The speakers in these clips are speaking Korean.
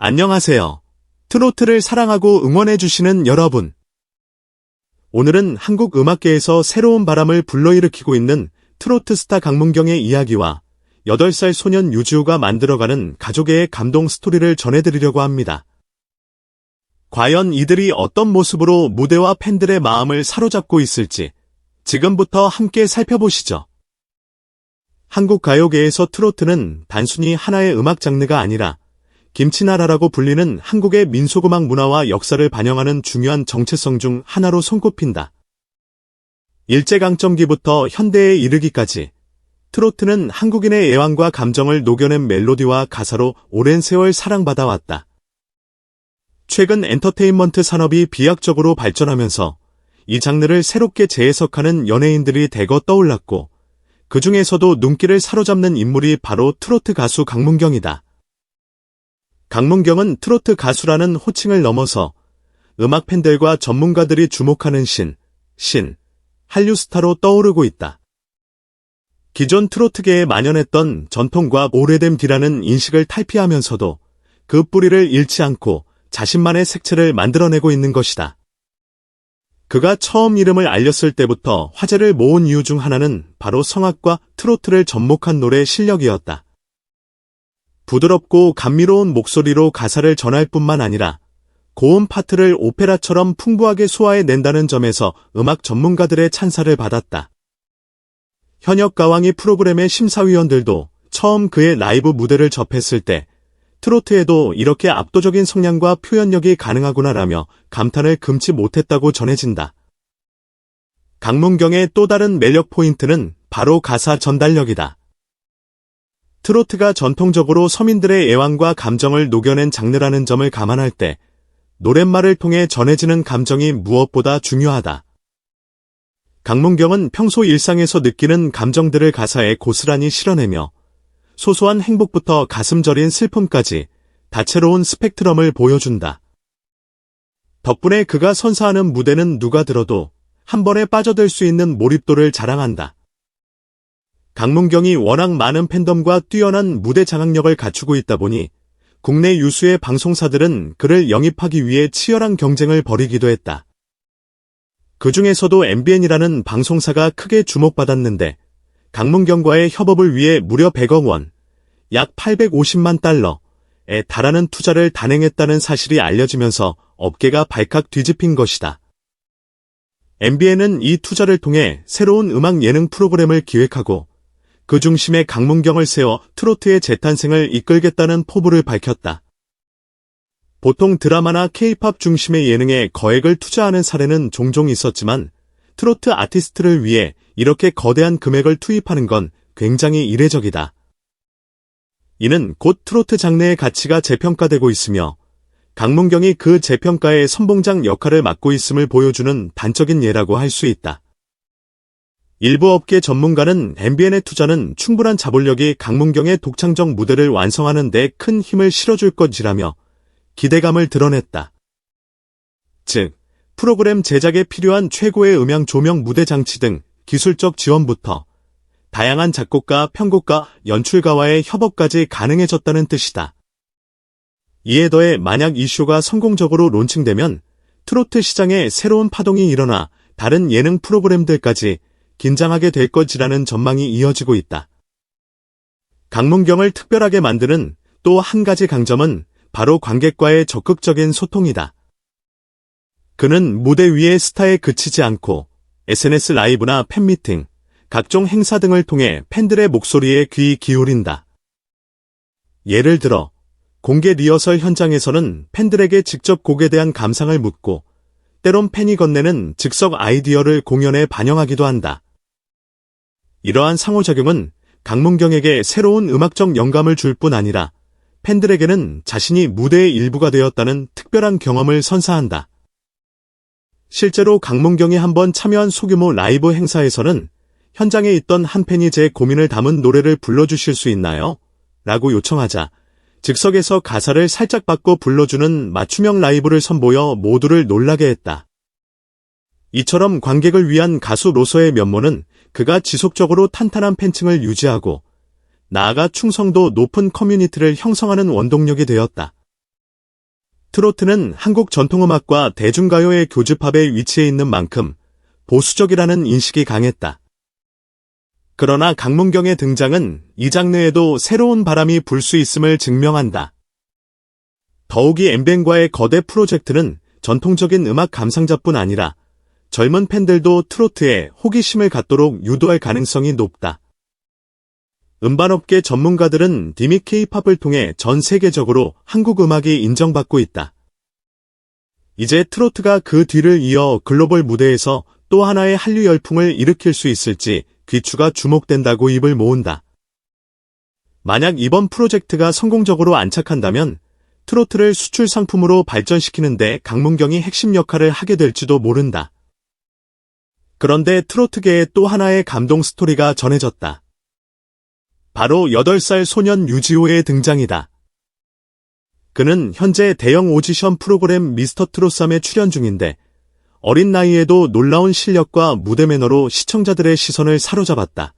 안녕하세요. 트로트를 사랑하고 응원해주시는 여러분. 오늘은 한국 음악계에서 새로운 바람을 불러일으키고 있는 트로트 스타 강문경의 이야기와 8살 소년 유지우가 만들어가는 가족애의 감동 스토리를 전해드리려고 합니다. 과연 이들이 어떤 모습으로 무대와 팬들의 마음을 사로잡고 있을지 지금부터 함께 살펴보시죠. 한국 가요계에서 트로트는 단순히 하나의 음악 장르가 아니라 김치나라라고 불리는 한국의 민속음악 문화와 역사를 반영하는 중요한 정체성 중 하나로 손꼽힌다. 일제강점기부터 현대에 이르기까지 트로트는 한국인의 애환과 감정을 녹여낸 멜로디와 가사로 오랜 세월 사랑받아왔다. 최근 엔터테인먼트 산업이 비약적으로 발전하면서 이 장르를 새롭게 재해석하는 연예인들이 대거 떠올랐고, 그 중에서도 눈길을 사로잡는 인물이 바로 트로트 가수 강문경이다. 강문경은 트로트 가수라는 호칭을 넘어서 음악 팬들과 전문가들이 주목하는 한류 스타로 떠오르고 있다. 기존 트로트계에 만연했던 전통과 오래됨 뒤라는 인식을 탈피하면서도 그 뿌리를 잃지 않고 자신만의 색채를 만들어내고 있는 것이다. 그가 처음 이름을 알렸을 때부터 화제를 모은 이유 중 하나는 바로 성악과 트로트를 접목한 노래 실력이었다. 부드럽고 감미로운 목소리로 가사를 전할 뿐만 아니라 고음 파트를 오페라처럼 풍부하게 소화해낸다는 점에서 음악 전문가들의 찬사를 받았다. 현역 가왕이 프로그램의 심사위원들도 처음 그의 라이브 무대를 접했을 때 트로트에도 이렇게 압도적인 성량과 표현력이 가능하구나라며 감탄을 금치 못했다고 전해진다. 강문경의 또 다른 매력 포인트는 바로 가사 전달력이다. 트로트가 전통적으로 서민들의 애환과 감정을 녹여낸 장르라는 점을 감안할 때 노랫말을 통해 전해지는 감정이 무엇보다 중요하다. 강문경은 평소 일상에서 느끼는 감정들을 가사에 고스란히 실어내며 소소한 행복부터 가슴 저린 슬픔까지 다채로운 스펙트럼을 보여준다. 덕분에 그가 선사하는 무대는 누가 들어도 한 번에 빠져들 수 있는 몰입도를 자랑한다. 강문경이 워낙 많은 팬덤과 뛰어난 무대 장악력을 갖추고 있다 보니 국내 유수의 방송사들은 그를 영입하기 위해 치열한 경쟁을 벌이기도 했다. 그 중에서도 MBN이라는 방송사가 크게 주목받았는데 강문경과의 협업을 위해 무려 100억 원, 약 850만 달러에 달하는 투자를 단행했다는 사실이 알려지면서 업계가 발칵 뒤집힌 것이다. MBN은 이 투자를 통해 새로운 음악 예능 프로그램을 기획하고 그 중심에 강문경을 세워 트로트의 재탄생을 이끌겠다는 포부를 밝혔다. 보통 드라마나 K-팝 중심의 예능에 거액을 투자하는 사례는 종종 있었지만 트로트 아티스트를 위해 이렇게 거대한 금액을 투입하는 건 굉장히 이례적이다. 이는 곧 트로트 장르의 가치가 재평가되고 있으며 강문경이 그 재평가의 선봉장 역할을 맡고 있음을 보여주는 단적인 예라고 할 수 있다. 일부 업계 전문가는 MBN의 투자는 충분한 자본력이 강문경의 독창적 무대를 완성하는 데 큰 힘을 실어줄 것이라며 기대감을 드러냈다. 즉, 프로그램 제작에 필요한 최고의 음향 조명 무대 장치 등 기술적 지원부터 다양한 작곡가, 편곡가, 연출가와의 협업까지 가능해졌다는 뜻이다. 이에 더해 만약 이 쇼가 성공적으로 론칭되면 트로트 시장에 새로운 파동이 일어나 다른 예능 프로그램들까지 긴장하게 될 것이라는 전망이 이어지고 있다. 강문경을 특별하게 만드는 또 한 가지 강점은 바로 관객과의 적극적인 소통이다. 그는 무대 위의 스타에 그치지 않고 SNS 라이브나 팬미팅, 각종 행사 등을 통해 팬들의 목소리에 귀 기울인다. 예를 들어 공개 리허설 현장에서는 팬들에게 직접 곡에 대한 감상을 묻고 때론 팬이 건네는 즉석 아이디어를 공연에 반영하기도 한다. 이러한 상호작용은 강문경에게 새로운 음악적 영감을 줄 뿐 아니라 팬들에게는 자신이 무대의 일부가 되었다는 특별한 경험을 선사한다. 실제로 강문경이 한번 참여한 소규모 라이브 행사에서는 현장에 있던 한 팬이 제 고민을 담은 노래를 불러주실 수 있나요? 라고 요청하자 즉석에서 가사를 살짝 바꿔 불러주는 맞춤형 라이브를 선보여 모두를 놀라게 했다. 이처럼 관객을 위한 가수로서의 면모는 그가 지속적으로 탄탄한 팬층을 유지하고 나아가 충성도 높은 커뮤니티를 형성하는 원동력이 되었다. 트로트는 한국 전통음악과 대중가요의 교집합에 위치해 있는 만큼 보수적이라는 인식이 강했다. 그러나 강문경의 등장은 이 장르에도 새로운 바람이 불 수 있음을 증명한다. 더욱이 엠뱅과의 거대 프로젝트는 전통적인 음악 감상자뿐 아니라 젊은 팬들도 트로트에 호기심을 갖도록 유도할 가능성이 높다. 음반업계 전문가들은 디미 K-팝을 통해 전 세계적으로 한국 음악이 인정받고 있다. 이제 트로트가 그 뒤를 이어 글로벌 무대에서 또 하나의 한류 열풍을 일으킬 수 있을지 귀추가 주목된다고 입을 모은다. 만약 이번 프로젝트가 성공적으로 안착한다면 트로트를 수출 상품으로 발전시키는데 강문경이 핵심 역할을 하게 될지도 모른다. 그런데 트로트계에 또 하나의 감동 스토리가 전해졌다. 바로 8살 소년 유지호의 등장이다. 그는 현재 대형 오디션 프로그램 미스터 트롯3에 출연 중인데 어린 나이에도 놀라운 실력과 무대 매너로 시청자들의 시선을 사로잡았다.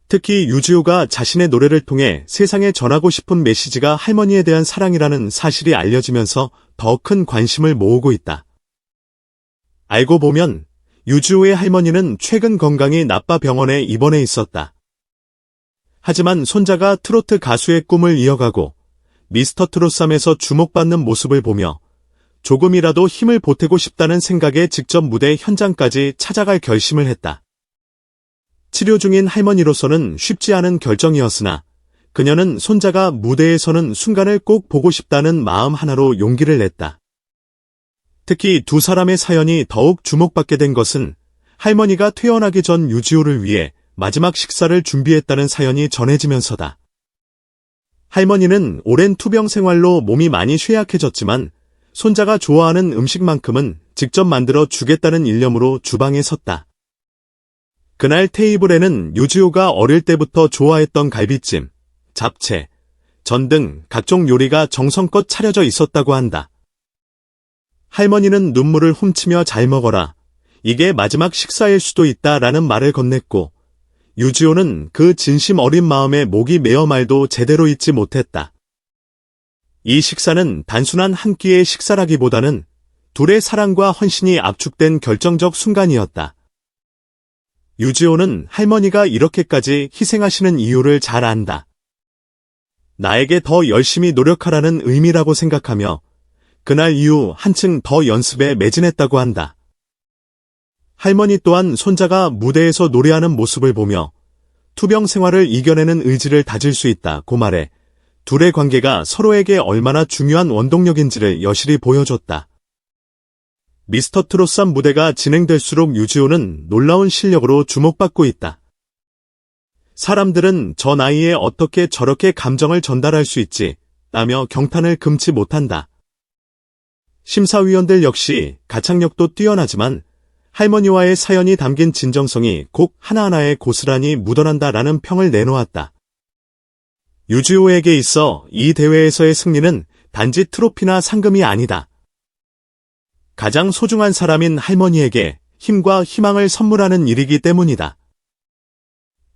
특히 유지호가 자신의 노래를 통해 세상에 전하고 싶은 메시지가 할머니에 대한 사랑이라는 사실이 알려지면서 더 큰 관심을 모으고 있다. 알고 보면 유지호의 할머니는 최근 건강이 나빠 병원에 입원해 있었다. 하지만 손자가 트로트 가수의 꿈을 이어가고 미스터 트롯3에서 주목받는 모습을 보며 조금이라도 힘을 보태고 싶다는 생각에 직접 무대 현장까지 찾아갈 결심을 했다. 치료 중인 할머니로서는 쉽지 않은 결정이었으나 그녀는 손자가 무대에 서는 순간을 꼭 보고 싶다는 마음 하나로 용기를 냈다. 특히 두 사람의 사연이 더욱 주목받게 된 것은 할머니가 퇴원하기 전 유지호를 위해 마지막 식사를 준비했다는 사연이 전해지면서다. 할머니는 오랜 투병 생활로 몸이 많이 쇠약해졌지만 손자가 좋아하는 음식만큼은 직접 만들어 주겠다는 일념으로 주방에 섰다. 그날 테이블에는 유지호가 어릴 때부터 좋아했던 갈비찜, 잡채, 전 등 각종 요리가 정성껏 차려져 있었다고 한다. 할머니는 눈물을 훔치며 잘 먹어라. 이게 마지막 식사일 수도 있다라는 말을 건넸고 유지호는 그 진심 어린 마음에 목이 메어 말도 제대로 잊지 못했다. 이 식사는 단순한 한 끼의 식사라기보다는 둘의 사랑과 헌신이 압축된 결정적 순간이었다. 유지호는 할머니가 이렇게까지 희생하시는 이유를 잘 안다. 나에게 더 열심히 노력하라는 의미라고 생각하며 그날 이후 한층 더 연습에 매진했다고 한다. 할머니 또한 손자가 무대에서 노래하는 모습을 보며 투병 생활을 이겨내는 의지를 다질 수 있다고 말해 둘의 관계가 서로에게 얼마나 중요한 원동력인지를 여실히 보여줬다. 미스터 트롯3 무대가 진행될수록 유지호는 놀라운 실력으로 주목받고 있다. 사람들은 저 나이에 어떻게 저렇게 감정을 전달할 수 있지? 라며 경탄을 금치 못한다. 심사위원들 역시 가창력도 뛰어나지만 할머니와의 사연이 담긴 진정성이 곡 하나하나에 고스란히 묻어난다라는 평을 내놓았다. 유지호에게 있어 이 대회에서의 승리는 단지 트로피나 상금이 아니다. 가장 소중한 사람인 할머니에게 힘과 희망을 선물하는 일이기 때문이다.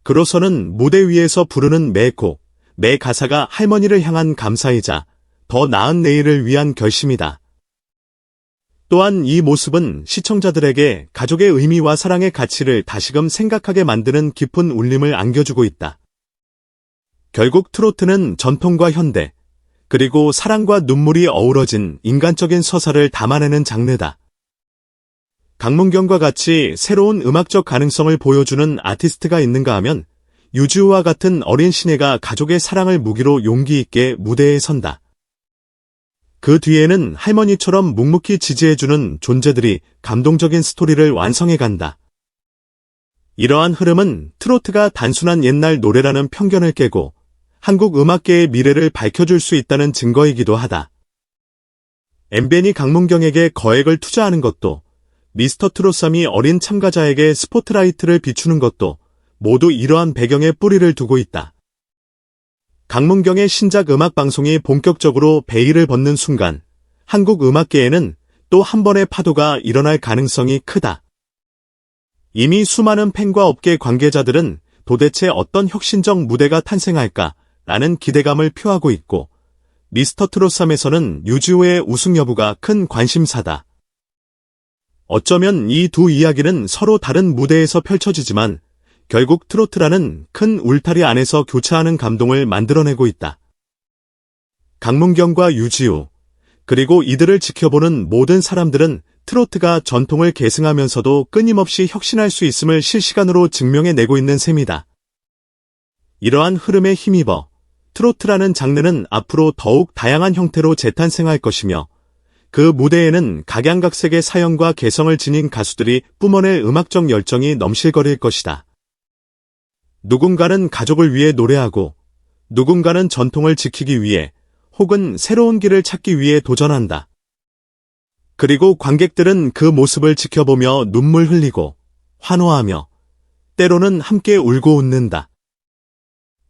그로서는 무대 위에서 부르는 매 곡, 매 가사가 할머니를 향한 감사이자 더 나은 내일을 위한 결심이다. 또한 이 모습은 시청자들에게 가족의 의미와 사랑의 가치를 다시금 생각하게 만드는 깊은 울림을 안겨주고 있다. 결국 트로트는 전통과 현대, 그리고 사랑과 눈물이 어우러진 인간적인 서사를 담아내는 장르다. 강문경과 같이 새로운 음악적 가능성을 보여주는 아티스트가 있는가 하면 유지호와 같은 어린 신예가 가족의 사랑을 무기로 용기 있게 무대에 선다. 그 뒤에는 할머니처럼 묵묵히 지지해주는 존재들이 감동적인 스토리를 완성해간다. 이러한 흐름은 트로트가 단순한 옛날 노래라는 편견을 깨고 한국 음악계의 미래를 밝혀줄 수 있다는 증거이기도 하다. 엠벤이 강문경에게 거액을 투자하는 것도 미스터 트롯3이 어린 참가자에게 스포트라이트를 비추는 것도 모두 이러한 배경에 뿌리를 두고 있다. 강문경의 신작 음악방송이 본격적으로 베일을 벗는 순간 한국 음악계에는 또 한 번의 파도가 일어날 가능성이 크다. 이미 수많은 팬과 업계 관계자들은 도대체 어떤 혁신적 무대가 탄생할까 라는 기대감을 표하고 있고 미스터 트롯3에서는 유지호의 우승 여부가 큰 관심사다. 어쩌면 이 두 이야기는 서로 다른 무대에서 펼쳐지지만 결국 트로트라는 큰 울타리 안에서 교차하는 감동을 만들어내고 있다. 강문경과 유지호, 그리고 이들을 지켜보는 모든 사람들은 트로트가 전통을 계승하면서도 끊임없이 혁신할 수 있음을 실시간으로 증명해내고 있는 셈이다. 이러한 흐름에 힘입어 트로트라는 장르는 앞으로 더욱 다양한 형태로 재탄생할 것이며 그 무대에는 각양각색의 사연과 개성을 지닌 가수들이 뿜어낼 음악적 열정이 넘실거릴 것이다. 누군가는 가족을 위해 노래하고 누군가는 전통을 지키기 위해 혹은 새로운 길을 찾기 위해 도전한다. 그리고 관객들은 그 모습을 지켜보며 눈물 흘리고 환호하며 때로는 함께 울고 웃는다.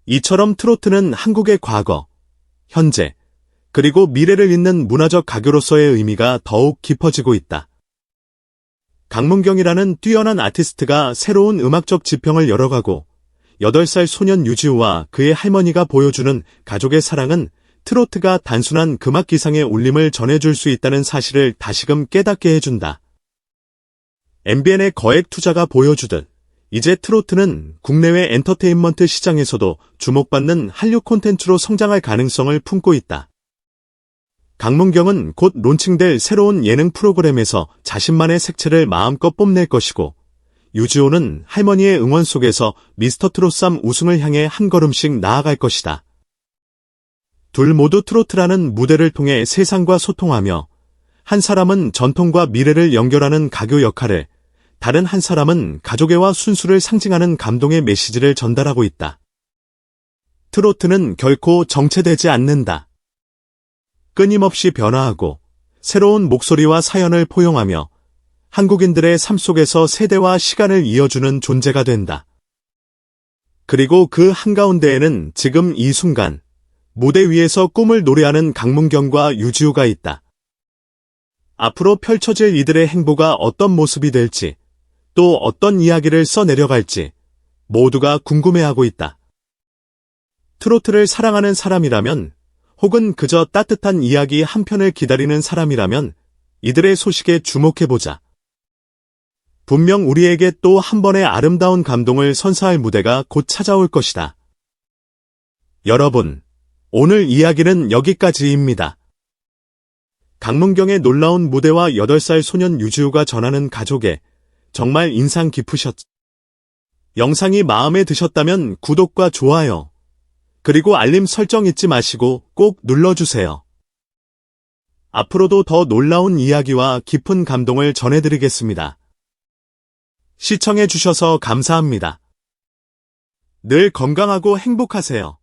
이처럼 트로트는 한국의 과거, 현재, 그리고 미래를 잇는 문화적 가교로서의 의미가 더욱 깊어지고 있다. 강문경이라는 뛰어난 아티스트가 새로운 음악적 지평을 열어가고 8살 소년 유지호와 그의 할머니가 보여주는 가족의 사랑은 트로트가 단순한 금악 기상의 울림을 전해줄 수 있다는 사실을 다시금 깨닫게 해준다. MBN의 거액 투자가 보여주듯 이제 트로트는 국내외 엔터테인먼트 시장에서도 주목받는 한류 콘텐츠로 성장할 가능성을 품고 있다. 강문경은 곧 론칭될 새로운 예능 프로그램에서 자신만의 색채를 마음껏 뽐낼 것이고 유지호는 할머니의 응원 속에서 미스터 트롯3 우승을 향해 한 걸음씩 나아갈 것이다. 둘 모두 트로트라는 무대를 통해 세상과 소통하며 한 사람은 전통과 미래를 연결하는 가교 역할을, 다른 한 사람은 가족애와 순수를 상징하는 감동의 메시지를 전달하고 있다. 트로트는 결코 정체되지 않는다. 끊임없이 변화하고 새로운 목소리와 사연을 포용하며 한국인들의 삶 속에서 세대와 시간을 이어주는 존재가 된다. 그리고 그 한가운데에는 지금 이 순간 무대 위에서 꿈을 노래하는 강문경과 유지호가 있다. 앞으로 펼쳐질 이들의 행보가 어떤 모습이 될지, 또 어떤 이야기를 써내려갈지 모두가 궁금해하고 있다. 트로트를 사랑하는 사람이라면, 혹은 그저 따뜻한 이야기 한 편을 기다리는 사람이라면 이들의 소식에 주목해보자. 분명 우리에게 또 한 번의 아름다운 감동을 선사할 무대가 곧 찾아올 것이다. 여러분, 오늘 이야기는 여기까지입니다. 강문경의 놀라운 무대와 8살 소년 유지호가 전하는 가족애, 정말 인상 깊으셨죠? 영상이 마음에 드셨다면 구독과 좋아요, 그리고 알림 설정 잊지 마시고 꼭 눌러주세요. 앞으로도 더 놀라운 이야기와 깊은 감동을 전해드리겠습니다. 시청해주셔서 감사합니다. 늘 건강하고 행복하세요.